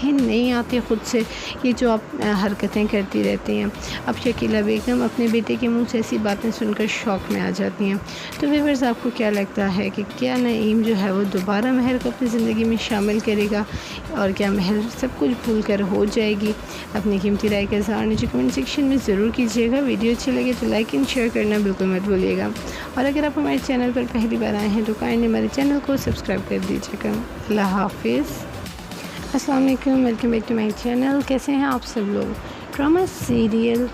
گھن نہیں آتی خود سے یہ جو آپ حرکتیں کرتی رہتی ہیں۔ اب شکیلہ بیگم اپنے بیٹے کے منہ سے ایسی باتیں سن کر شوق میں آ جاتی ہیں۔ تو ویورز، آپ کو کیا لگتا ہے کہ کیا نعیم جو ہے وہ دوبارہ مہر کو اپنی زندگی میں شامل کرے گا، اور کیا مہر سب کچھ بھول کر ہو جائے گی؟ اپنی قیمتی رائے کا اظہار نیچے کمنٹ سیکشن میں ضرور کیجیے گا۔ ویڈیو اچھی لگے تو لائک اینڈ شیئر کرنا بالکل مت بھولیے گا، اور اگر آپ ہمارے چینل پر پہلی بار آئے ہیں تو کائنڈلی ہمارے چینل کو سبسکرائب کر دیجیے گا۔ اللہ حافظ۔ السلام علیکم، welcome back to my channel. کیسے ہیں آپ سب لوگ؟ ڈرامہ سیریل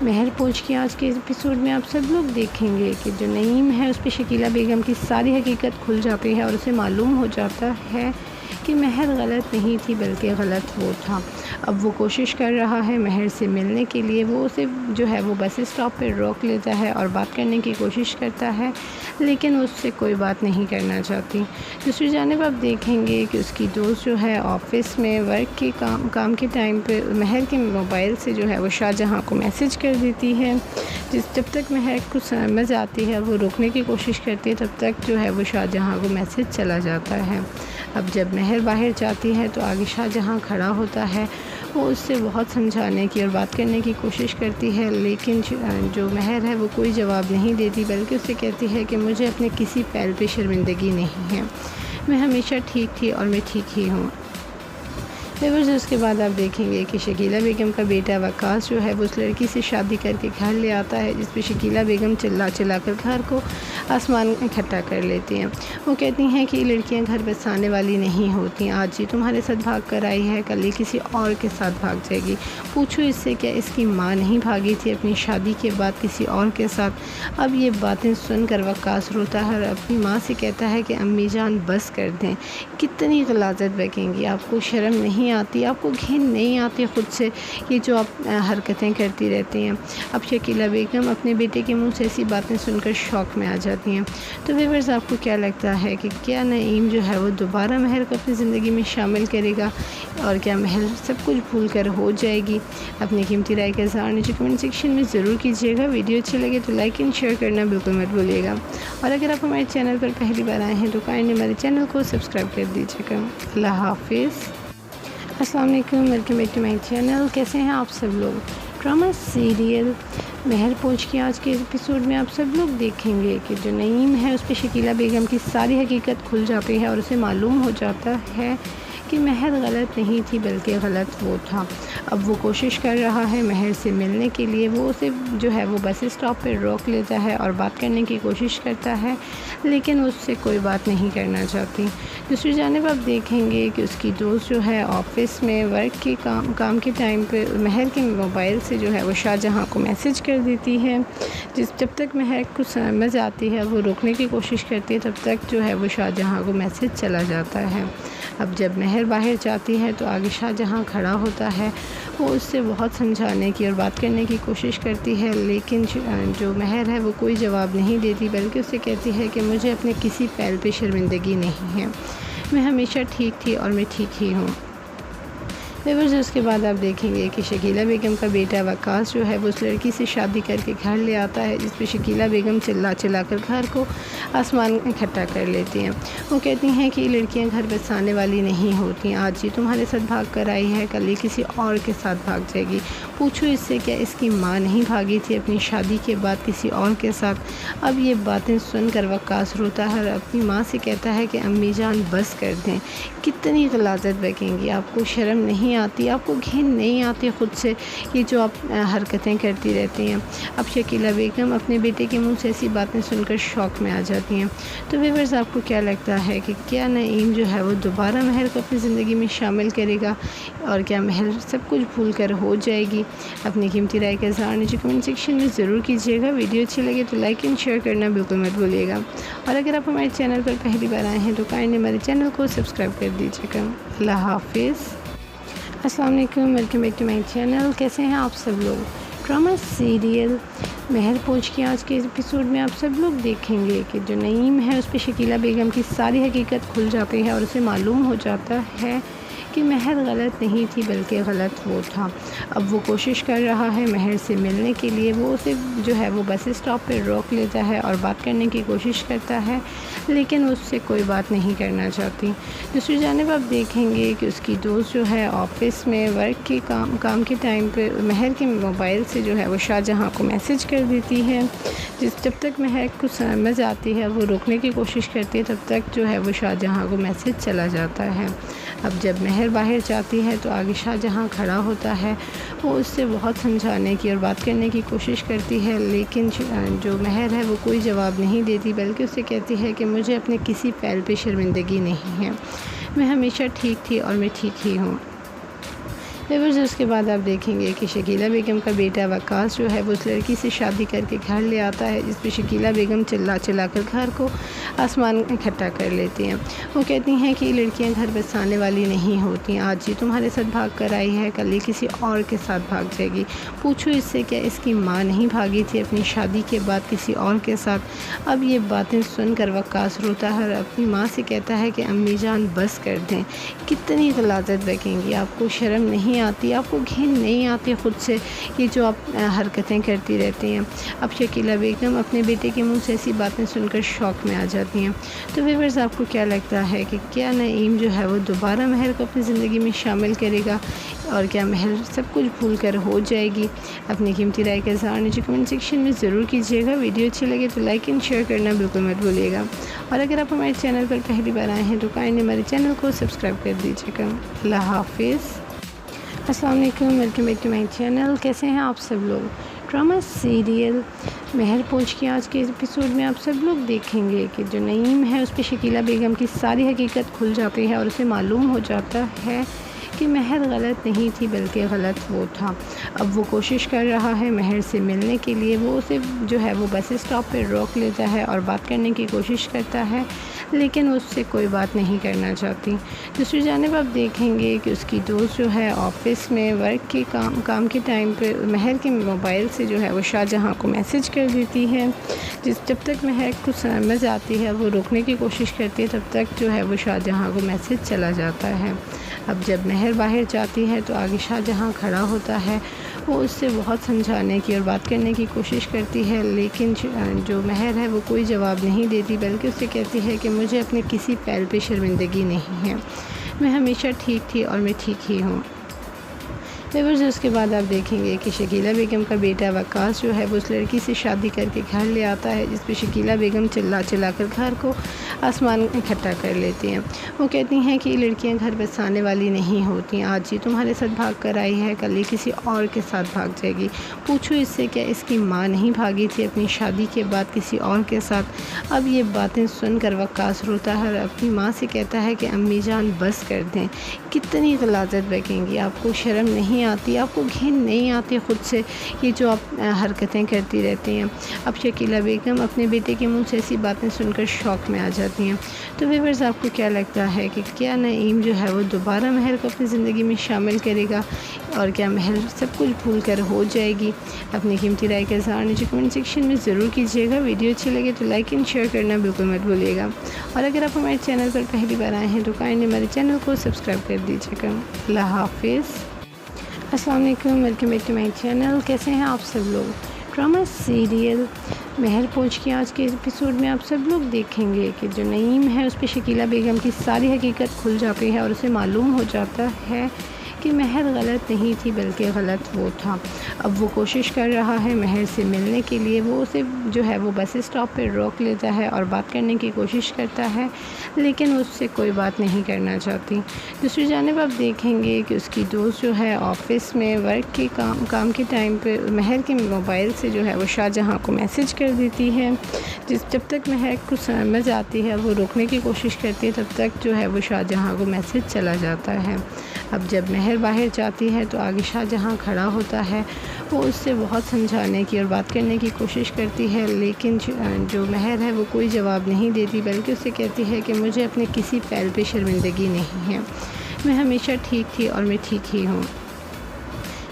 مہر پوچھ کے آج کے ایپیسوڈ میں آپ سب لوگ دیکھیں گے کہ جو نعیم ہے اس پہ شکیلہ بیگم کی ساری حقیقت کھل جاتی ہے، اور اسے معلوم ہو جاتا ہے کہ مہر غلط نہیں تھی بلکہ غلط وہ تھا۔ اب وہ کوشش کر رہا ہے مہر سے ملنے کے لیے، وہ اسے جو ہے وہ بس اسٹاپ پہ روک لیتا ہے اور بات کرنے کی کوشش کرتا ہے، لیکن اس سے کوئی بات نہیں کرنا چاہتی۔ دوسری جانب آپ دیکھیں گے کہ اس کی دوست جو ہے آفس میں ورک کے کام کے ٹائم پہ مہر کے موبائل سے جو ہے وہ شاہجہاں کو میسج کر دیتی ہے، جب تک مہر کو سمجھ آتی ہے وہ روکنے کی کوشش کرتی ہے، تب تک جو ہے وہ شاہجہاں کو میسج چلا جاتا ہے۔ اب جب مہر باہر جاتی ہے تو آگے شاہجہاں کھڑا ہوتا ہے، وہ اس سے بہت سمجھانے کی اور بات کرنے کی کوشش کرتی ہے، لیکن جو مہر ہے وہ کوئی جواب نہیں دیتی، بلکہ اسے کہتی ہے کہ مجھے اپنے کسی پہل پہ شرمندگی نہیں ہے، میں ہمیشہ ٹھیک تھی اور میں ٹھیک ہی ہوں۔ ویورز، اس کے بعد آپ دیکھیں گے کہ شکیلہ بیگم کا بیٹا وقاص جو ہے وہ اس لڑکی سے شادی کر کے گھر لے آتا ہے، جس پہ شکیلہ بیگم چلا چلا کر گھر کو آسمان اکٹھا کر لیتی ہیں۔ وہ کہتی ہیں کہ یہ لڑکیاں گھر بسانے والی نہیں ہوتی، آج یہ تمہارے ساتھ بھاگ کر آئی ہے، کل یہ کسی اور کے ساتھ بھاگ جائے گی۔ پوچھو اس سے کیا اس کی ماں نہیں بھاگی تھی اپنی شادی کے بعد کسی اور کے ساتھ؟ اب یہ باتیں سن کر وقاص روتا ہے اور اپنی ماں سے کہتا ہے کہ امی جان بس کر دیں، کتنی غلاظت بکیں گی، آپ کو شرم نہیں آتی، آپ کو گھن نہیں آتی خود سے یہ جو آپ حرکتیں کرتی رہتی ہیں؟ اب شکیلہ بیگم اپنے بیٹے کے منہ سے ایسی باتیں سن کر شوق میں آ جاتی ہیں۔ تو ویورز، آپ کو کیا لگتا ہے کہ کیا نعیم جو ہے وہ دوبارہ مہر کو اپنی زندگی میں شامل کرے گا، اور کیا مہر سب کچھ بھول کر ہو جائے گی؟ اپنی قیمتی رائے کا اظہار نیچے کمنٹ سیکشن میں ضرور کیجیے گا۔ ویڈیو اچھی لگے تو لائک اینڈ شیئر کرنا بالکل مت بھولیے گا، اور اگر آپ ہمارے چینل پر پہلی بار آئے ہیں تو کائنڈلی ہمارے چینل کو سبسکرائب کر دیجیے گا۔ اللہ حافظ۔ السلام علیکم، welcome back to my channel. کیسے ہیں آپ سب لوگ؟ ڈرامہ سیریل مہر پوچھ کے آج کے ایپیسوڈ میں آپ سب لوگ دیکھیں گے کہ جو نعیم ہے اس پہ شکیلہ بیگم کی ساری حقیقت کھل جاتی ہے، اور اسے معلوم ہو جاتا ہے کہ مہر غلط نہیں تھی بلکہ غلط وہ تھا۔ اب وہ کوشش کر رہا ہے مہر سے ملنے کے لیے، وہ اسے جو ہے وہ بس اسٹاپ پہ روک لیتا ہے اور بات کرنے کی کوشش کرتا ہے، لیکن اس سے کوئی بات نہیں کرنا چاہتی۔ دوسری جانب آپ دیکھیں گے کہ اس کی دوست جو ہے آفس میں ورک کے کام کے ٹائم پہ مہر کے موبائل سے جو ہے وہ شاہجہاں کو میسج کر دیتی ہے، جب تک مہر کو سمجھ آتی ہے وہ روکنے کی کوشش کرتی ہے، تب تک جو ہے وہ شاہجہاں کو میسج چلا جاتا ہے۔ اب جب مہر باہر جاتی ہے تو آگے شاہجہاں کھڑا ہوتا ہے، وہ اس سے بہت سمجھانے کی اور بات کرنے کی کوشش کرتی ہے، لیکن جو مہر ہے وہ کوئی جواب نہیں دیتی، بلکہ اسے کہتی ہے کہ مجھے اپنے کسی پہل پہ شرمندگی نہیں ہے، میں ہمیشہ ٹھیک تھی اور میں ٹھیک ہی ہوں۔ ویورز، اس کے بعد آپ دیکھیں گے کہ شکیلہ بیگم کا بیٹا وقاص جو ہے وہ اس لڑکی سے شادی کر کے گھر لے آتا ہے، جس پہ شکیلہ بیگم چلا چلا کر گھر کو آسمان اکٹھا کر لیتی ہیں۔ وہ کہتی ہیں کہ یہ لڑکیاں گھر بسانے والی نہیں ہوتی، آج یہ تمہارے ساتھ بھاگ کر آئی ہے، کل یہ کسی اور کے ساتھ بھاگ جائے گی۔ پوچھو اس سے کیا اس کی ماں نہیں بھاگی تھی اپنی شادی کے بعد کسی اور کے ساتھ؟ اب یہ باتیں سن کر وقاص روتا ہے اور اپنی ماں سے کہتا ہے کہ امی جان بس کر دیں، کتنی غلاظت بکیں گی، آپ کو شرم نہیں آتی، آپ کو گھن نہیں آتی خود سے یہ جو آپ حرکتیں کرتی رہتی ہیں؟ اب شکیلہ بیگم اپنے بیٹے کے منہ سے ایسی باتیں سن کر شوق میں آ جاتی ہیں۔ تو ویورز، آپ کو کیا لگتا ہے کہ کیا نعیم جو ہے وہ دوبارہ مہر کو اپنی زندگی میں شامل کرے گا، اور کیا مہر سب کچھ بھول کر ہو جائے گی؟ اپنی قیمتی رائے کا اظہار نیچے کمنٹ سیکشن میں ضرور کیجیے گا۔ ویڈیو اچھی لگے تو لائک اینڈ شیئر کرنا بالکل مت بھولیے گا، اور اگر آپ ہمارے چینل پر پہلی بار آئے ہیں تو کائنڈلی ہمارے چینل کو سبسکرائب کر دیجیے گا۔ اللہ حافظ۔ السلام علیکم، welcome back to my channel. کیسے ہیں آپ سب لوگ؟ ڈرامہ سیریل مہر پوچھ کے آج کے ایپیسوڈ میں آپ سب لوگ دیکھیں گے کہ جو نعیم ہے اس پہ شکیلہ بیگم کی ساری حقیقت کھل جاتی ہے، اور اسے معلوم ہو جاتا ہے کہ مہر غلط نہیں تھی بلکہ غلط وہ تھا۔ اب وہ کوشش کر رہا ہے مہر سے ملنے کے لیے، وہ اسے جو ہے وہ بس اسٹاپ پہ روک لیتا ہے اور بات کرنے کی کوشش کرتا ہے، لیکن اس سے کوئی بات نہیں کرنا چاہتی۔ دوسری جانب آپ دیکھیں گے کہ اس کی دوست جو ہے آفس میں ورک کے کام کے ٹائم پہ مہر کے موبائل سے جو ہے وہ شاہ جہاں کو میسج کر دیتی ہے، جب تک مہر کو سمجھ آتی ہے وہ روکنے کی کوشش کرتی ہے، تب تک جو ہے وہ شاہ جہاں کو میسج چلا جاتا ہے۔ اب جب مہر باہر جاتی ہے تو آگے شاہ جہاں کھڑا ہوتا ہے، وہ اس سے بہت سمجھانے کی اور بات کرنے کی کوشش کرتی ہے، لیکن جو مہر ہے وہ کوئی جواب نہیں دیتی، بلکہ اسے کہتی ہے کہ مجھے اپنے کسی فعل پہ شرمندگی نہیں ہے، میں ہمیشہ ٹھیک تھی اور میں ٹھیک ہی ہوں۔ اس کے بعد آپ دیکھیں گے کہ شکیلہ بیگم کا بیٹا وقاص جو ہے وہ اس لڑکی سے شادی کر کے گھر لے آتا ہے، جس پہ شکیلہ بیگم چلا کر گھر کو آسمان اکٹھا کر لیتی ہیں۔ وہ کہتی ہیں کہ یہ لڑکیاں گھر بسانے والی نہیں ہوتی، آج یہ تمہارے ساتھ بھاگ کر آئی ہے، کل یہ کسی اور کے ساتھ بھاگ جائے گی، پوچھو اس سے کیا اس کی ماں نہیں بھاگی تھی اپنی شادی کے بعد کسی اور کے ساتھ۔ اب یہ باتیں سن کر وقاص روتا ہے اور اپنی ماں سے کہتا ہے کہ امی جان بس کر دیں، کتنی غلاظت بکیں گی، آپ کو شرم نہیں آتی، آپ کو گھن نہیں آتی خود سے، یہ جو آپ حرکتیں کرتی رہتی ہیں۔ اب شکیلہ بیگم اپنے بیٹے کے منہ سے ایسی باتیں سن کر شوق میں آ جاتی ہیں۔ تو ویورز آپ کو کیا لگتا ہے کہ کیا نعیم جو ہے وہ دوبارہ مہر کو اپنی زندگی میں شامل کرے گا، اور کیا مہر سب کچھ بھول کر ہو جائے گی؟ اپنی قیمتی رائے کا اظہار نیچے کمنٹ سیکشن میں ضرور کیجیے گا۔ ویڈیو اچھی لگے تو لائک اینڈ شیئر کرنا بالکل مت بھولیے گا، اور اگر آپ ہمارے چینل پر پہلی بار آئے ہیں تو کائنڈلی ہمارے چینل کو سبسکرائب کر دیجیے گا۔ اللہ حافظ۔ السلام علیکم، welcome back to my channel. کیسے ہیں آپ سب لوگ؟ ڈرامہ سیریل مہر پوچھ کے آج کے ایپیسوڈ میں آپ سب لوگ دیکھیں گے کہ جو نعیم ہے اس پہ شکیلہ بیگم کی ساری حقیقت کھل جاتی ہے، اور اسے معلوم ہو جاتا ہے کہ مہر غلط نہیں تھی بلکہ غلط وہ تھا۔ اب وہ کوشش کر رہا ہے مہر سے ملنے کے لیے، وہ اسے جو ہے وہ بس اسٹاپ پہ روک لیتا ہے اور بات کرنے کی کوشش کرتا ہے، لیکن اس سے کوئی بات نہیں کرنا چاہتی۔ دوسری جانب آپ دیکھیں گے کہ اس کی دوست جو ہے آفس میں ورک کے کام کے ٹائم پہ مہر کے موبائل سے جو ہے وہ شاہ جہاں کو میسج کر دیتی ہے، جب تک مہر کو سمجھ آتی ہے وہ روکنے کی کوشش کرتی ہے، تب تک جو ہے وہ شاہ جہاں کو میسج چلا جاتا ہے۔ اب جب مہر باہر جاتی ہے تو آگے شاہ جہاں کھڑا ہوتا ہے، وہ اس سے بہت سمجھانے کی اور بات کرنے کی کوشش کرتی ہے، لیکن جو مہر ہے وہ کوئی جواب نہیں دیتی، بلکہ اسے کہتی ہے کہ مجھے اپنے کسی فعل پہ شرمندگی نہیں ہے، میں ہمیشہ ٹھیک تھی اور میں ٹھیک ہی ہوں۔ اس کے بعد آپ دیکھیں گے کہ شکیلہ بیگم کا بیٹا وقاص جو ہے وہ اس لڑکی سے شادی کر کے گھر لے آتا ہے، جس پہ شکیلہ بیگم چلا کر گھر کو آسمان اکٹھا کر لیتی ہیں۔ وہ کہتی ہیں کہ یہ لڑکیاں گھر بسانے والی نہیں ہوتی، آج یہ تمہارے ساتھ بھاگ کر آئی ہے، کل یہ کسی اور کے ساتھ بھاگ جائے گی، پوچھو اس سے کیا اس کی ماں نہیں بھاگی تھی اپنی شادی کے بعد کسی اور کے ساتھ۔ اب یہ باتیں سن کر وقاص روتا ہے اور اپنی ماں سے کہتا ہے کہ امی جان بس کر دیں، کتنی غلاظت بکیں گی، آپ کو شرم نہیں آتی، آپ کو گھن نہیں آتی خود سے، یہ جو آپ حرکتیں کرتی رہتی ہیں۔ اب شکیلہ بیگم اپنے بیٹے کے منہ سے ایسی باتیں سن کر شوق میں آ جاتی ہیں۔ تو ویورز آپ کو کیا لگتا ہے کہ کیا نعیم جو ہے وہ دوبارہ مہر کو اپنی زندگی میں شامل کرے گا، اور کیا مہر سب کچھ بھول کر ہو جائے گی؟ اپنی قیمتی رائے کا اظہار نیچے کمنٹ سیکشن میں ضرور کیجیے گا۔ ویڈیو اچھی لگے تو لائک اینڈ شیئر کرنا بالکل مت بھولیے گا، اور اگر آپ ہمارے چینل پر پہلی بار آئے ہیں تو کائنڈلی ہمارے چینل کو سبسکرائب کر دیجیے گا۔ اللہ حافظ۔ السلام علیکم، welcome back to my channel. کیسے ہیں آپ سب لوگ؟ ڈرامہ سیریل مہر پوچھ کے آج کے ایپیسوڈ میں آپ سب لوگ دیکھیں گے کہ جو نعیم ہے اس پہ شکیلہ بیگم کی ساری حقیقت کھل جاتی ہے، اور اسے معلوم ہو جاتا ہے کہ مہر غلط نہیں تھی بلکہ غلط وہ تھا۔ اب وہ کوشش کر رہا ہے مہر سے ملنے کے لیے، وہ اسے جو ہے وہ بس اسٹاپ پہ روک لیتا ہے اور بات کرنے کی کوشش کرتا ہے، لیکن اس سے کوئی بات نہیں کرنا چاہتی۔ دوسری جانب آپ دیکھیں گے کہ اس کی دوست جو ہے آفس میں ورک کے کام کے ٹائم پہ مہر کے موبائل سے جو ہے وہ شاہ جہاں کو میسج کر دیتی ہے، جب تک مہر کو سمجھ آتی ہے وہ روکنے کی کوشش کرتی ہے، تب تک جو ہے وہ شاہ جہاں کو میسج چلا جاتا ہے۔ اب جب مہر باہر جاتی ہے تو آگے شاہ جہاں کھڑا ہوتا ہے، وہ اس سے بہت سمجھانے کی اور بات کرنے کی کوشش کرتی ہے، لیکن جو مہر ہے وہ کوئی جواب نہیں دیتی، بلکہ اسے کہتی ہے کہ مجھے اپنے کسی فعل پہ شرمندگی نہیں ہے، میں ہمیشہ ٹھیک تھی اور میں ٹھیک ہی ہوں۔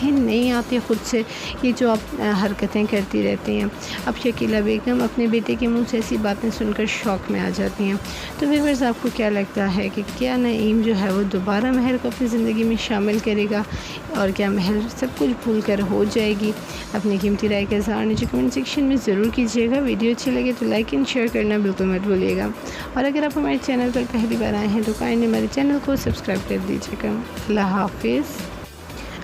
گھن نہیں آتی خود سے یہ جو آپ حرکتیں کرتی رہتی ہیں۔ اب شکیلہ بیگم اپنے بیٹے کے منہ سے ایسی باتیں سن کر شوق میں آ جاتی ہیں۔ تو ویورز آپ کو کیا لگتا ہے کہ کیا نعیم جو ہے وہ دوبارہ مہر کو اپنی زندگی میں شامل کرے گا، اور کیا مہر سب کچھ بھول کر ہو جائے گی؟ اپنی قیمتی رائے کا اظہار نیچے کمنٹ سیکشن میں ضرور کیجیے گا۔ ویڈیو اچھی لگے تو لائک اینڈ شیئر کرنا بالکل مت بھولیے گا، اور اگر آپ ہمارے چینل پر پہلی بار آئے ہیں تو کائنڈلی ہمارے چینل کو سبسکرائب کر دیجیے گا۔ اللہ حافظ۔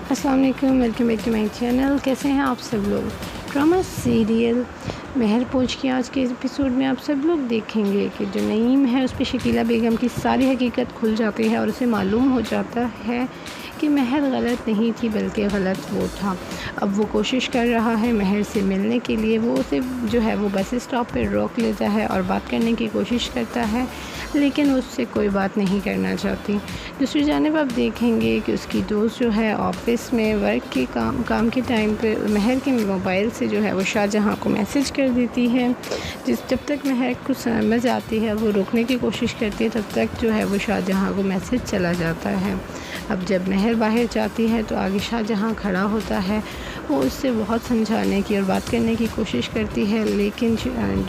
السلام علیکم، welcome back to my channel. کیسے ہیں آپ سب لوگ؟ ڈرامہ سیریل مہر پوچھ کے آج کے ایپیسوڈ میں آپ سب لوگ دیکھیں گے کہ جو نعیم ہے اس پہ شکیلہ بیگم کی ساری حقیقت کھل جاتی ہے، اور اسے معلوم ہو جاتا ہے کہ مہر غلط نہیں تھی بلکہ غلط وہ تھا۔ اب وہ کوشش کر رہا ہے مہر سے ملنے کے لیے، وہ اسے جو ہے وہ بس اسٹاپ پہ روک لیتا ہے اور بات کرنے کی کوشش کرتا ہے، لیکن اس سے کوئی بات نہیں کرنا چاہتی۔ دوسری جانب آپ دیکھیں گے کہ اس کی دوست جو ہے آفس میں ورک کے کام کے ٹائم پہ مہر کے موبائل سے جو ہے وہ شاہجہاں کو میسج کر دیتی ہے، جب تک مہر کو سمجھ آتی ہے وہ روکنے کی کوشش کرتی ہے، تب تک جو ہے وہ شاہجہاں کو میسج چلا جاتا ہے۔ اب جب مہر باہر جاتی ہے تو آگے شاہجہاں کھڑا ہوتا ہے، وہ اس سے بہت سمجھانے کی اور بات کرنے کی کوشش کرتی ہے، لیکن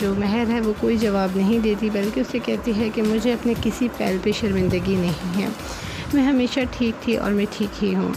جو مہر ہے وہ کوئی جواب نہیں دیتی، بلکہ اسے کہتی ہے کہ مجھے اپنے کسی پہل پہ شرمندگی نہیں ہے، میں ہمیشہ ٹھیک تھی اور میں ٹھیک ہی ہوں۔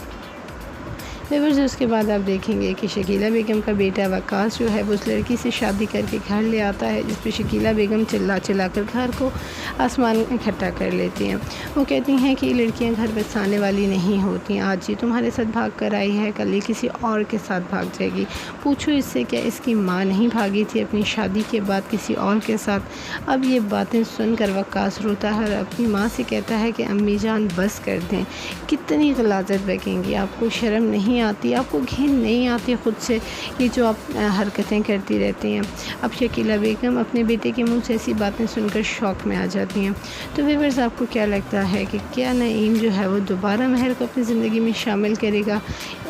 ویورز اس کے بعد آپ دیکھیں گے کہ شکیلہ بیگم کا بیٹا وقاص جو ہے وہ اس لڑکی سے شادی کر کے گھر لے آتا ہے، جس پہ شکیلہ بیگم چلا چلا کر گھر کو آسمان اکٹھا کر لیتی ہیں۔ وہ کہتی ہیں کہ یہ لڑکیاں گھر بسانے والی نہیں ہوتی، آج یہ تمہارے ساتھ بھاگ کر آئی ہے، کل یہ کسی اور کے ساتھ بھاگ جائے گی۔ پوچھو اس سے کیا اس کی ماں نہیں بھاگی تھی اپنی شادی کے بعد کسی اور کے ساتھ؟ اب یہ باتیں سن کر وقاص روتا ہے اور اپنی ماں سے کہتا ہے کہ امی جان بس کر دیں، کتنی غلاظت بکیں گی، آپ کو شرم نہیں آتی، آپ کو گھن نہیں آتی خود سے یہ جو آپ حرکتیں کرتی رہتی ہیں؟ اب شکیلہ بیگم اپنے بیٹے کے منہ سے ایسی باتیں سن کر شوق میں آ جاتی ہیں۔ تو ویورز آپ کو کیا لگتا ہے کہ کیا نعیم جو ہے وہ دوبارہ مہر کو اپنی زندگی میں شامل کرے گا،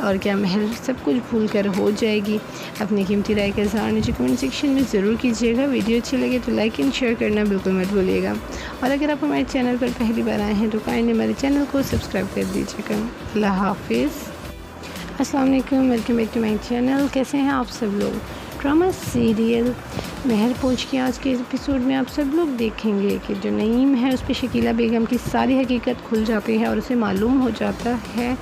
اور کیا مہر سب کچھ بھول کر ہو جائے گی؟ اپنی قیمتی رائے کا اظہار نیچے کمنٹ سیکشن میں ضرور کیجیے گا۔ ویڈیو اچھی لگے تو لائک اینڈ شیئر کرنا بالکل مت بھولیے گا، اور اگر آپ ہمارے چینل پر پہلی بار آئے ہیں تو کائنڈلی ہمارے چینل کو سبسکرائب کر دیجیے گا۔ اللہ حافظ۔ السلام علیکم، welcome back to my channel. کیسے ہیں آپ سب لوگ؟ ڈرامہ سیریل مہر پوچھ کے آج کے ایپیسوڈ میں آپ سب لوگ دیکھیں گے کہ جو نعیم ہے اس پہ شکیلہ بیگم کی ساری حقیقت کھل جاتی ہے، اور اسے معلوم ہو جاتا ہے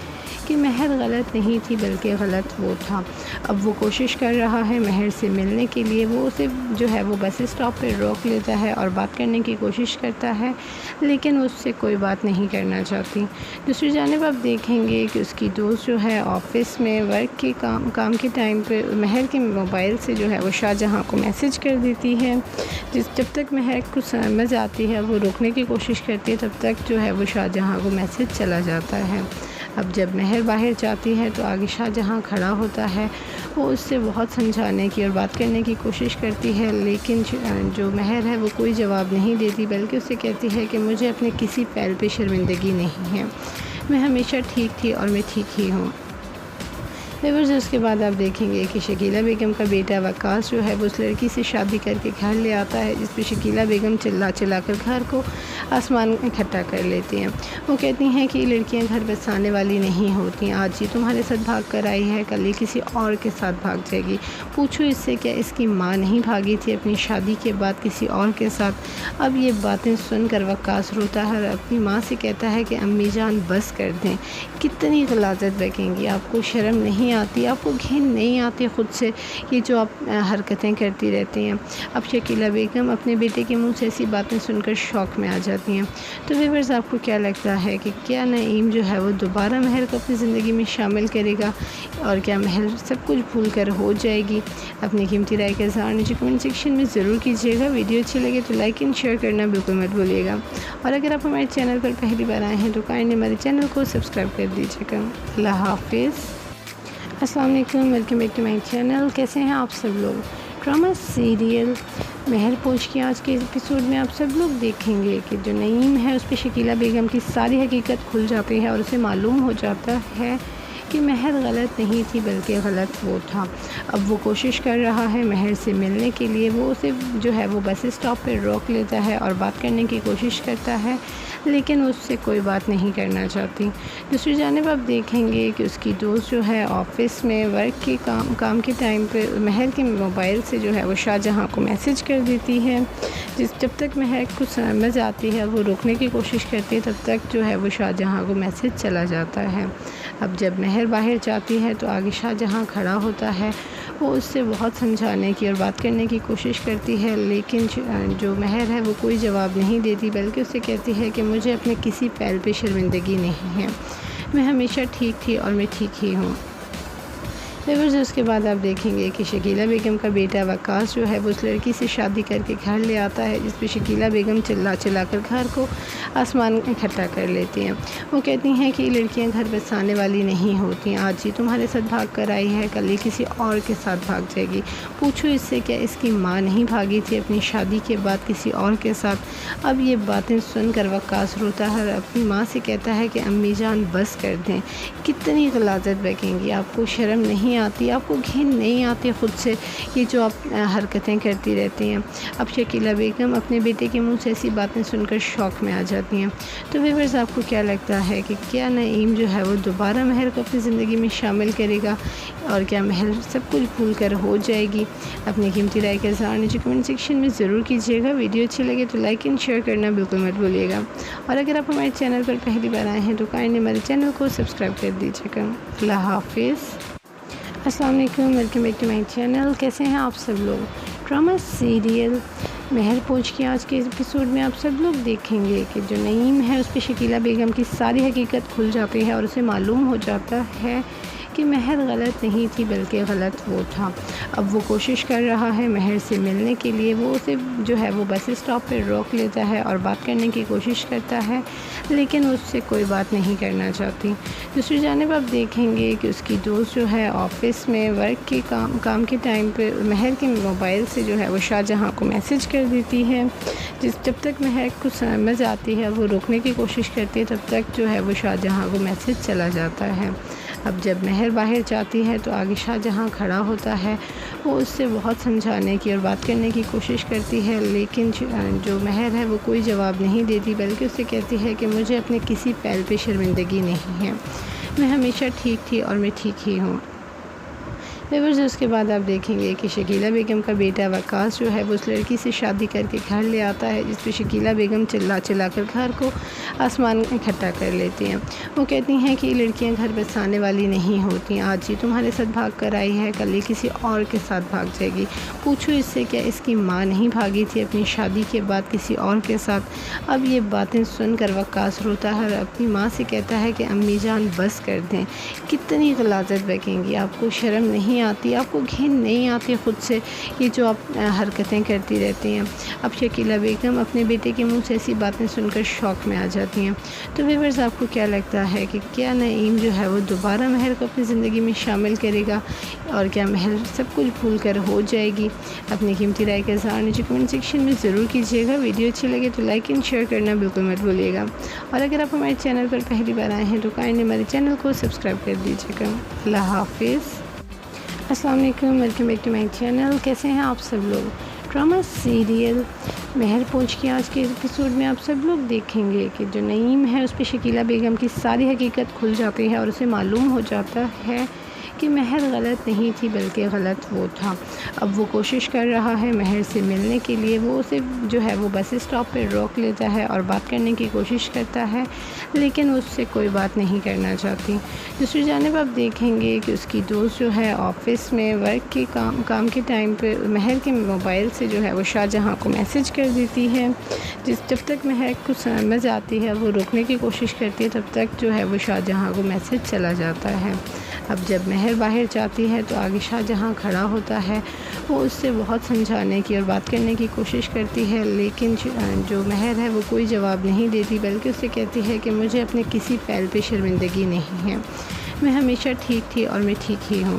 کہ مہر غلط نہیں تھی بلکہ غلط وہ تھا۔ اب وہ کوشش کر رہا ہے مہر سے ملنے کے لیے، وہ اسے جو ہے وہ بس اسٹاپ پہ روک لیتا ہے اور بات کرنے کی کوشش کرتا ہے، لیکن اس سے کوئی بات نہیں کرنا چاہتی۔ دوسری جانب آپ دیکھیں گے کہ اس کی دوست جو ہے آفس میں ورک کے کام کے ٹائم پہ مہر کے موبائل سے جو ہے وہ شاہجہاں کو میسج کر دیتی ہے، جب تک مہر کو سمجھ آتی ہے وہ روکنے کی کوشش کرتی ہے، تب تک جو ہے وہ شاہجہاں کو میسج چلا جاتا ہے۔ اب جب مہر باہر جاتی ہے تو آگے شاہجہاں کھڑا ہوتا ہے، وہ اس سے بہت سمجھانے کی اور بات کرنے کی کوشش کرتی ہے، لیکن جو مہر ہے وہ کوئی جواب نہیں دیتی، بلکہ اسے کہتی ہے کہ مجھے اپنے کسی پہل پہ شرمندگی نہیں ہے، میں ہمیشہ ٹھیک تھی اور میں ٹھیک ہی ہوں۔ ویورز اس کے بعد آپ دیکھیں گے کہ شکیلہ بیگم کا بیٹا وقاص جو ہے وہ اس لڑکی سے شادی کر کے گھر لے آتا ہے، جس پہ شکیلہ بیگم چلا چلا کر گھر کو آسمان اکٹھا کر لیتی ہیں۔ وہ کہتی ہیں کہ یہ لڑکیاں گھر بسانے والی نہیں ہوتی، آج یہ تمہارے ساتھ بھاگ کر آئی ہے، کل یہ کسی اور کے ساتھ بھاگ جائے گی۔ پوچھو اس سے کیا اس کی ماں نہیں بھاگی تھی اپنی شادی کے بعد کسی اور کے ساتھ؟ اب یہ باتیں سن کر وقاص روتا ہے اور اپنی ماں سے کہتا ہے کہ امی جان بس کر دیں، کتنی غلاظت بکیں گی، آپ کو شرم نہیں آتی، آپ کو گھن نہیں آتی خود سے یہ جو آپ حرکتیں کرتی رہتی ہیں؟ اب شکیلہ بیگم اپنے بیٹے کے منہ سے ایسی باتیں سن کر شوق میں آ جاتی ہیں۔ تو ویورز آپ کو کیا لگتا ہے کہ کیا نعیم جو ہے وہ دوبارہ مہر کو اپنی زندگی میں شامل کرے گا، اور کیا مہر سب کچھ بھول کر ہو جائے گی؟ اپنی قیمتی رائے کا اظہار نیچے کمنٹ سیکشن میں ضرور کیجیے گا۔ ویڈیو اچھی لگے تو لائک اینڈ شیئر کرنا بالکل مت بھولیے گا، اور اگر آپ ہمارے چینل پر پہلی بار آئے ہیں تو کائنڈلی ہمارے چینل کو سبسکرائب کر دیجیے گا۔ اللہ حافظ۔ السلام علیکم، welcome back to my channel. کیسے ہیں آپ سب لوگ؟ ڈرامہ سیریل مہر پوچھ کے آج کے ایپیسوڈ میں آپ سب لوگ دیکھیں گے کہ جو نعیم ہے اس پہ شکیلہ بیگم کی ساری حقیقت کھل جاتی ہے، اور اسے معلوم ہو جاتا ہے کہ مہر غلط نہیں تھی بلکہ غلط وہ تھا۔ اب وہ کوشش کر رہا ہے مہر سے ملنے کے لیے، وہ اسے جو ہے وہ بس اسٹاپ پہ روک لیتا ہے اور بات کرنے کی کوشش کرتا ہے، لیکن اس سے کوئی بات نہیں کرنا چاہتی۔ دوسری جانب آپ دیکھیں گے کہ اس کی دوست جو ہے آفس میں ورک کے کام کے ٹائم پہ مہر کے موبائل سے جو ہے وہ شاہجہاں کو میسج کر دیتی ہے، جب تک مہر کو سمجھ آتی ہے وہ روکنے کی کوشش کرتی ہے، تب تک جو ہے وہ شاہجہاں کو میسج چلا جاتا ہے۔ اب جب مہر باہر جاتی ہے تو آگے شاہجہاں کھڑا ہوتا ہے، وہ اس سے بہت سمجھانے کی اور بات کرنے کی کوشش کرتی ہے، لیکن جو مہر ہے وہ کوئی جواب نہیں دیتی، بلکہ اسے کہتی ہے کہ مجھے اپنے کسی پہل پہ شرمندگی نہیں ہے، میں ہمیشہ ٹھیک تھی اور میں ٹھیک ہی ہوں۔ ویورز اس کے بعد آپ دیکھیں گے کہ شکیلہ بیگم کا بیٹا وقاص جو ہے وہ اس لڑکی سے شادی کر کے گھر لے آتا ہے، جس پہ شکیلہ بیگم چلا چلا کر گھر کو آسمان اکٹھا کر لیتی ہیں۔ وہ کہتی ہیں کہ یہ لڑکیاں گھر بسانے والی نہیں ہوتی، آج ہی تمہارے ساتھ بھاگ کر آئی ہے، کل ہی کسی اور کے ساتھ بھاگ جائے گی، پوچھو اس سے کیا اس کی ماں نہیں بھاگی تھی اپنی شادی کے بعد کسی اور کے ساتھ؟ اب یہ باتیں سن کر وقاص روتا ہے اور اپنی ماں سے کہتا ہے کہ امی جان بس کر دیں، کتنی غلاظت بکیں گی، آپ کو شرم نہیں آتی، آپ کو گھن نہیں آتی خود سے، یہ جو آپ حرکتیں کرتی رہتی ہیں۔ اب شکیلہ بیگم اپنے بیٹے کے منہ سے ایسی باتیں سن کر شوق میں آ جاتی ہیں۔ تو ویورز آپ کو کیا لگتا ہے کہ کیا نعیم جو ہے وہ دوبارہ مہر کو اپنی زندگی میں شامل کرے گا، اور کیا مہر سب کچھ بھول کر ہو جائے گی؟ اپنی قیمتی رائے کا اظہار نیچے کمنٹ سیکشن میں ضرور کیجیے گا۔ ویڈیو اچھی لگے تو لائک اینڈ شیئر کرنا بالکل مت بھولیے گا، اور اگر آپ ہمارے چینل پر پہلی بار آئے ہیں تو کائنڈلی ہمارے چینل کو سبسکرائب کر دیجیے گا۔ اللہ حافظ۔ السلام علیکم، welcome back to my channel. کیسے ہیں آپ سب لوگ؟ ڈرامہ سیریل مہر پوچھ کے آج کے ایپیسوڈ میں آپ سب لوگ دیکھیں گے کہ جو نعیم ہے اس پہ شکیلہ بیگم کی ساری حقیقت کھل جاتی ہے، اور اسے معلوم ہو جاتا ہے کہ مہر غلط نہیں تھی بلکہ غلط وہ تھا۔ اب وہ کوشش کر رہا ہے مہر سے ملنے کے لیے، وہ اسے جو ہے وہ بس اسٹاپ پہ روک لیتا ہے اور بات کرنے کی کوشش کرتا ہے، لیکن اس سے کوئی بات نہیں کرنا چاہتی۔ دوسری جانب آپ دیکھیں گے کہ اس کی دوست جو ہے آفس میں ورک کے کام کے ٹائم پہ مہر کے موبائل سے جو ہے وہ شاہجہاں کو میسج کر دیتی ہے، جب تک مہر کو سمجھ آتی ہے وہ روکنے کی کوشش کرتی ہے، تب تک جو ہے وہ شاہجہاں کو میسج چلا جاتا ہے۔ اب جب مہر باہر جاتی ہے تو آگے شاہجہاں کھڑا ہوتا ہے، وہ اس سے بہت سمجھانے کی اور بات کرنے کی کوشش کرتی ہے، لیکن جو مہر ہے وہ کوئی جواب نہیں دیتی، بلکہ اسے کہتی ہے کہ مجھے اپنے کسی پہل پہ شرمندگی نہیں ہے، میں ہمیشہ ٹھیک تھی اور میں ٹھیک ہی ہوں۔ ویورز اس کے بعد آپ دیکھیں گے کہ شکیلہ بیگم کا بیٹا وقاص جو ہے وہ اس لڑکی سے شادی کر کے گھر لے آتا ہے، جس پہ شکیلہ بیگم چلا چلا کر گھر کو آسمان اکٹھا کر لیتی ہیں۔ وہ کہتی ہیں کہ یہ لڑکیاں گھر بسانے والی نہیں ہوتی، آج ہی تمہارے ساتھ بھاگ کر آئی ہے، کل ہی کسی اور کے ساتھ بھاگ جائے گی، پوچھو اس سے کیا اس کی ماں نہیں بھاگی تھی اپنی شادی کے بعد کسی اور کے ساتھ؟ اب یہ باتیں سن کر وقاص روتا ہے اور اپنی ماں سے کہتا ہے کہ امی جان بس کر دیں، کتنی غلاظت بکیں گی، آپ کو شرم نہیں آتی، آپ کو گھن نہیں آتی خود سے، یہ جو آپ حرکتیں کرتی رہتی ہیں۔ اب شکیلہ بیگم اپنے بیٹے کے منہ سے ایسی باتیں سن کر شوق میں آ جاتی ہیں۔ تو ویورز آپ کو کیا لگتا ہے کہ کیا نعیم جو ہے وہ دوبارہ مہر کو اپنی زندگی میں شامل کرے گا، اور کیا مہر سب کچھ بھول کر ہو جائے گی؟ اپنی قیمتی رائے کا اظہار نیچے کمنٹ سیکشن میں ضرور کیجیے گا۔ ویڈیو اچھی لگے تو لائک اینڈ شیئر کرنا بالکل مت بھولیے گا، اور اگر آپ ہمارے چینل پر پہلی بار آئے ہیں تو کائنڈلی ہمارے چینل کو سبسکرائب کر دیجیے گا۔ اللہ حافظ۔ السلام علیکم، welcome back to my channel. کیسے ہیں آپ سب لوگ؟ ڈرامہ سیریل مہر پوچھ کے آج کے ایپیسوڈ میں آپ سب لوگ دیکھیں گے کہ جو نعیم ہے اس پہ شکیلہ بیگم کی ساری حقیقت کھل جاتی ہے، اور اسے معلوم ہو جاتا ہے کہ مہر غلط نہیں تھی بلکہ غلط وہ تھا۔ اب وہ کوشش کر رہا ہے مہر سے ملنے کے لیے، وہ اسے جو ہے وہ بس اسٹاپ پہ روک لیتا ہے اور بات کرنے کی کوشش کرتا ہے، لیکن اس سے کوئی بات نہیں کرنا چاہتی۔ دوسری جانب آپ دیکھیں گے کہ اس کی دوست جو ہے آفس میں ورک کے کام کے ٹائم پہ مہر کے موبائل سے جو ہے وہ شاہجہاں کو میسج کر دیتی ہے، جب تک مہر کو سمجھ آتی ہے وہ روکنے کی کوشش کرتی ہے، تب تک جو ہے وہ شاہجہاں کو میسج چلا جاتا ہے۔ اب جب مہر باہر جاتی ہے تو آگے شاہجہاں کھڑا ہوتا ہے، وہ اس سے بہت سمجھانے کی اور بات کرنے کی کوشش کرتی ہے، لیکن جو مہر ہے وہ کوئی جواب نہیں دیتی، بلکہ اسے کہتی ہے کہ مجھے اپنے کسی پہل پہ شرمندگی نہیں ہے، میں ہمیشہ ٹھیک تھی اور میں ٹھیک ہی ہوں۔